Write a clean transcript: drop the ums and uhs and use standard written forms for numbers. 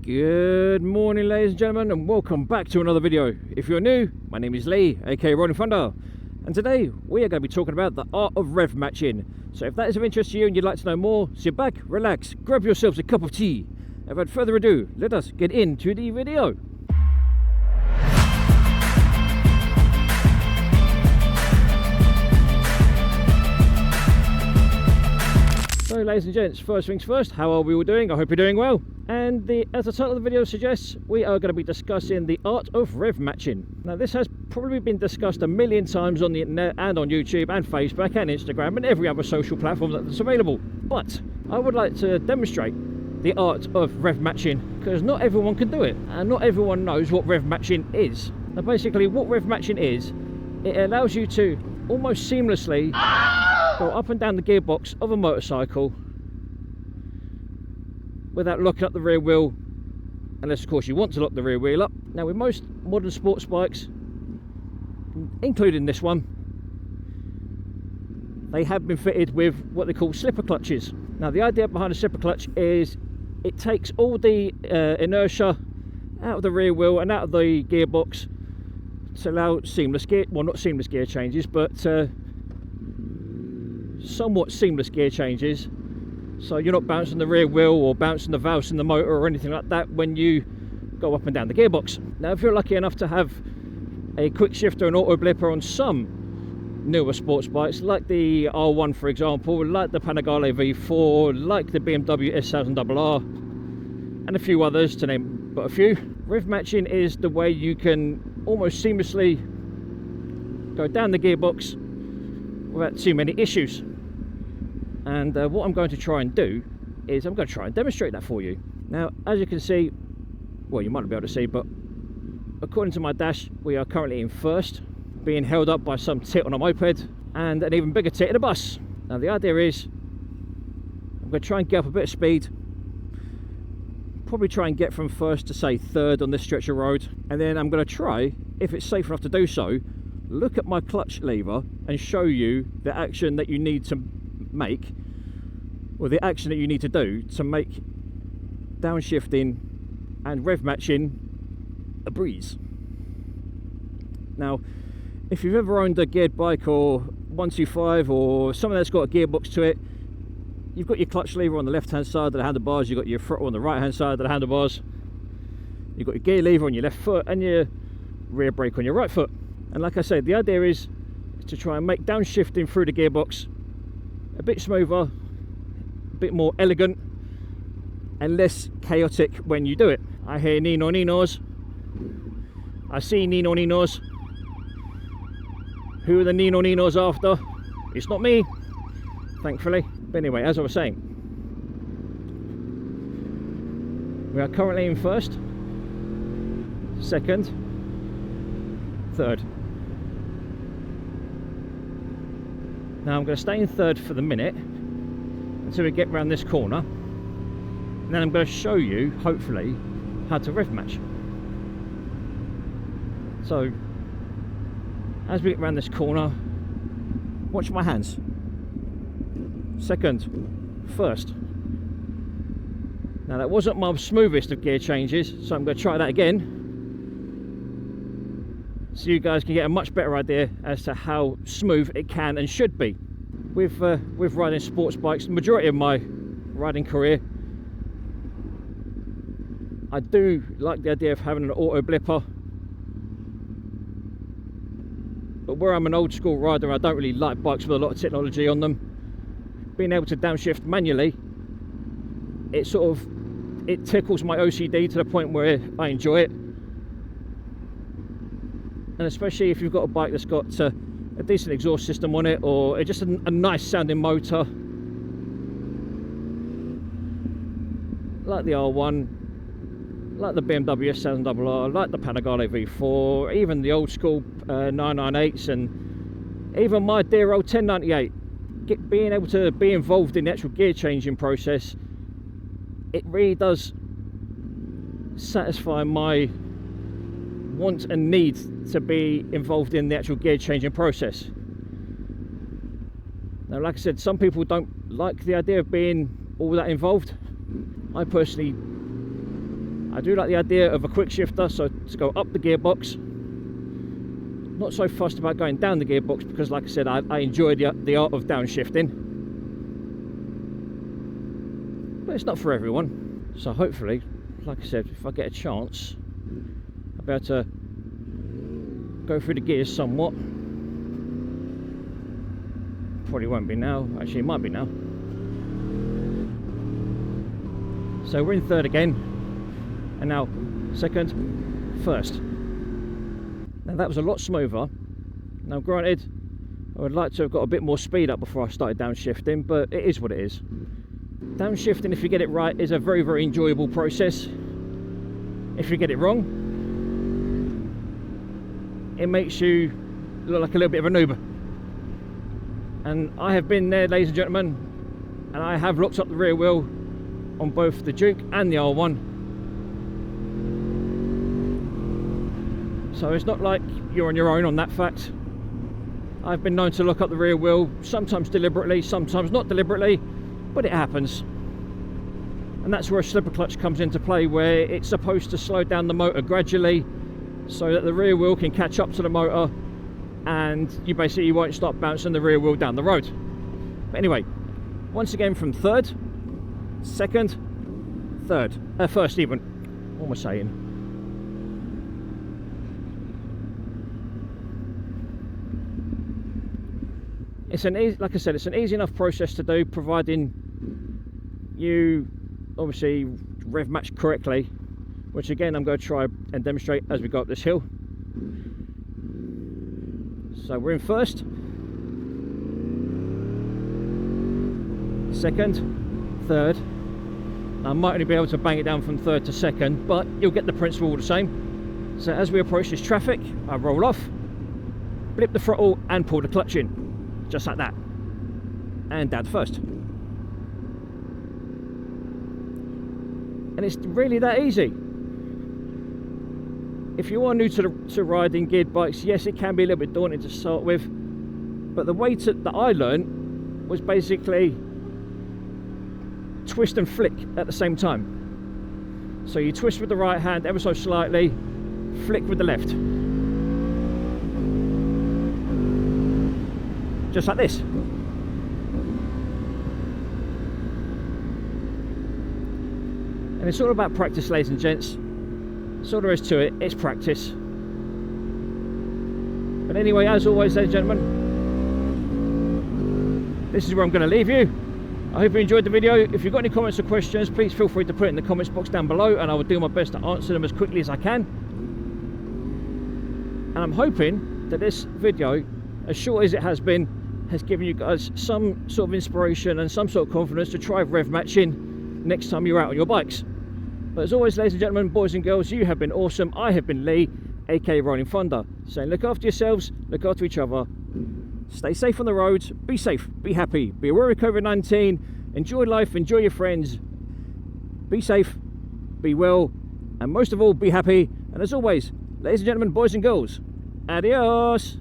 Good morning, ladies and gentlemen, and welcome back to another video. If you're new, my name is Lee, aka Rollin Thunder, and today we are going to be talking about the art of rev matching. So if that is of interest to you and you'd like to know more, sit back, relax, grab yourselves a cup of tea, and without further ado, let us get into the video. So ladies and gents, first things first, how are we all doing? I hope you're doing well. And as the title of the video suggests, we are going to be discussing the art of rev matching. Now this has probably been discussed a million times on the internet and on YouTube and Facebook and Instagram and every other social platform that's available. But I would like to demonstrate the art of rev matching because not everyone can do it and not everyone knows what rev matching is. Now basically what rev matching is, it allows you to almost seamlessly go up and down the gearbox of a motorcycle without locking up the rear wheel, unless of course you want to lock the rear wheel up. Now with most modern sports bikes, including this one, they have been fitted with what they call slipper clutches. Now the idea behind a slipper clutch is it takes all the inertia out of the rear wheel and out of the gearbox to allow seamless gear, well not seamless gear changes, but somewhat seamless gear changes, so you're not bouncing the rear wheel or bouncing the valves in the motor or anything like that when you go up and down the gearbox. Now if you're lucky enough to have a quick shifter and auto blipper on some newer sports bikes like the R1 for example, like the Panigale V4, like the BMW S1000RR and a few others to name but a few, rev matching is the way you can almost seamlessly go down the gearbox without too many issues. And what I'm going to try and do is I'm going to try and demonstrate that for you. Now as you can see, well you might not be able to see, but according to my dash we are currently in first, being held up by some tit on a moped and an even bigger tit in a bus. Now the idea is I'm going to try and get up a bit of speed, probably try and get from first to say third on this stretch of road, and then I'm going to try, if it's safe enough to do so, look at my clutch lever and show you the action that you need to make, or the action that you need to do to make downshifting and rev matching a breeze. Now if you've ever owned a geared bike or 125 or something that's got a gearbox to it, you've got your clutch lever on the left hand side of the handlebars, you've got your throttle on the right hand side of the handlebars, you've got your gear lever on your left foot and your rear brake on your right foot. And like I said, the idea is to try and make downshifting through the gearbox a bit smoother, a bit more elegant and less chaotic when you do it. I hear Nino Ninos, I see Nino Ninos. Who are the Nino Ninos after? It's not me, thankfully. But anyway, as I was saying, we are currently in first, second, third. Now I'm going to stay in third for the minute until we get around this corner, and then I'm going to show you, hopefully, how to rev match. So, as we get around this corner, watch my hands. Second, first. Now that wasn't my smoothest of gear changes, so I'm going to try that again, so you guys can get a much better idea as to how smooth it can and should be. With riding sports bikes, the majority of my riding career, I do like the idea of having an auto blipper, but where I'm an old school rider, I don't really like bikes with a lot of technology on them. Being able to downshift manually, it tickles my OCD to the point where I enjoy it. And especially if you've got a bike that's got a decent exhaust system on it, or just a nice sounding motor like the R1, like the BMW S1000RR, like the Panigale V4, even the old school 998s, and even my dear old 1098. Being able to be involved in the actual gear changing process, it really does satisfy my want and need to be involved in the actual gear changing process. Now like I said, some people don't like the idea of being all that involved. I personally I do like the idea of a quick shifter, so to go up the gearbox. Not so fussed about going down the gearbox because, like I said, I enjoy the art of downshifting. But it's not for everyone. So hopefully, like I said, if I get a chance, I'll be able to go through the gears somewhat. Probably won't be now. Actually, it might be now. So we're in third again. And now second, first. Now that was a lot smoother. Now granted, I would like to have got a bit more speed up before I started downshifting, but it is what it is. Downshifting, if you get it right, is a very, very enjoyable process. If you get it wrong, it makes you look like a little bit of a noob. And I have been there, ladies and gentlemen, and I have looked up the rear wheel on both the Duke and the R1. So it's not like you're on your own on that fact. I've been known to look up the rear wheel, sometimes deliberately, sometimes not deliberately, but it happens. And that's where a slipper clutch comes into play, where it's supposed to slow down the motor gradually so that the rear wheel can catch up to the motor and you basically won't start bouncing the rear wheel down the road. But anyway, once again from third, second, third, first even. What am I saying? It's an easy, like I said, it's an easy enough process to do, providing you obviously rev match correctly, which again I'm going to try and demonstrate as we go up this hill. So we're in first, second, third. I might only be able to bang it down from third to second, but you'll get the principle all the same. So as we approach this traffic, I roll off, blip the throttle and pull the clutch in. Just like that, and down first. And it's really that easy. If you are new to riding geared bikes, yes, it can be a little bit daunting to start with, but the way that I learned was basically twist and flick at the same time. So you twist with the right hand ever so slightly, flick with the left. Just like this. And it's all about practice, ladies and gents. That's all there is to it, it's practice. But anyway, as always, ladies and gentlemen, this is where I'm going to leave you. I hope you enjoyed the video. If you've got any comments or questions, please feel free to put it in the comments box down below, and I will do my best to answer them as quickly as I can. And I'm hoping that this video, as short as it has been, has given you guys some sort of inspiration and some sort of confidence to try rev matching next time you're out on your bikes. But as always, ladies and gentlemen, boys and girls, you have been awesome. I have been Lee, aka Rollin Thunder, saying look after yourselves, look after each other, stay safe on the roads, be safe, be happy, be aware of COVID-19, enjoy life, enjoy your friends, be safe, be well, and most of all, be happy. And as always, ladies and gentlemen, boys and girls, adios.